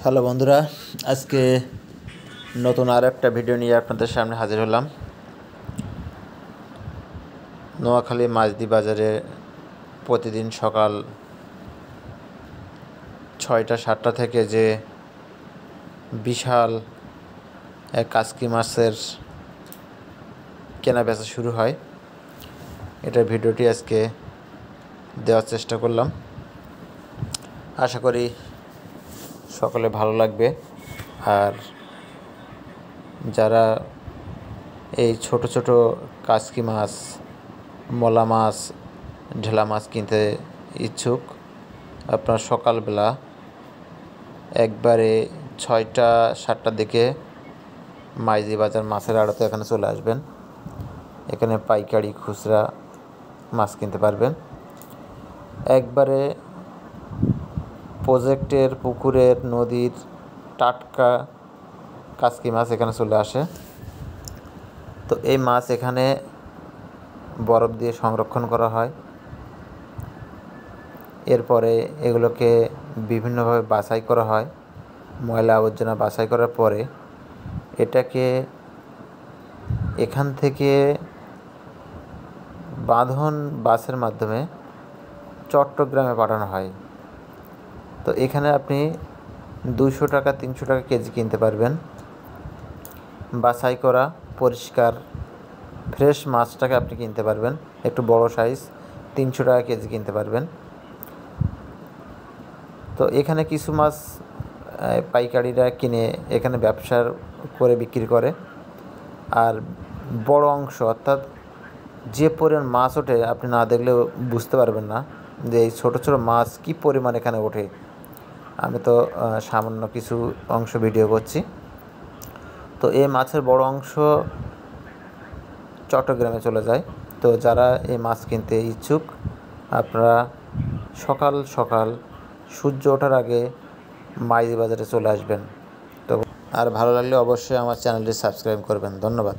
Hello বন্ধুরা, আজকে নতুন আর একটা ভিডিও নিয়ে আপনাদের সামনে হাজির হলাম। নোয়াখালী মাঝদি বাজারে প্রতিদিন সকাল 6টা-7টা থেকে যে বিশাল কাসকি মাছের কেনা বেচা শুরু হয়, এটার ভিডিওটি আজকে দেওয়ার চেষ্টা করলাম। আশা করি সকলে ভালো লাগবে। আর যারা এই ছোট ছোট কাসকি মাছ, মলা মাছ, ঢেলা মাছ কিনতে ইচ্ছুক, আপনার সকালবেলা একবারে 6টা-7টার দিকে মাঝদি বাজার মাছের আড়তে এখানে চলে আসবেন। এখানে পাইকারি খুচরা মাছ কিনতে পারবেন। একবারে প্রজেক্টের, পুকুরের, নদীর টাটকা কাসকি মাছ এখানে চলে আসে। তো এই মাছ এখানে বরফ দিয়ে সংরক্ষণ করা হয়। এরপরে এগুলোকে বিভিন্নভাবে বাছাই করা হয়। ময়লা আবর্জনা বাছাই করার পরে এটাকে এখান থেকে বাঁধন বাসের মাধ্যমে চট্টগ্রামে পাঠানো হয়। তো এখানে আপনি 200 টাকা 300 টাকা কেজি কিনতে পারবেন। বাছাই করা পরিষ্কার ফ্রেশ মাছটাকে আপনি কিনতে পারবেন। একটু বড় সাইজ 300 টাকা কেজি কিনতে পারবেন। তো এখানে কিছু মাছ পাইকারিরা কিনে এখানে ব্যবসা করে বিক্রি করে। আর বড় অংশ, অর্থাৎ যে পরিমাণ মাছ ওঠে আপনি না দেখলেও বুঝতে পারবেন না যে এই ছোটো ছোটো মাছ কী পরিমাণ এখানে ওঠে। আমি তো সামান্য কিছু অংশ ভিডিও করছি। তো এই মাছের বড় অংশ চট্টগ্রামে চলে যায়। তো যারা এই মাছ কিনতে ইচ্ছুক, আপনারা সকাল সকাল সূর্য ওঠার আগে মাঝদি বাজারে চলে আসবেন। তো আর ভালো লাগলে অবশ্যই আমার চ্যানেলটি সাবস্ক্রাইব করবেন। ধন্যবাদ।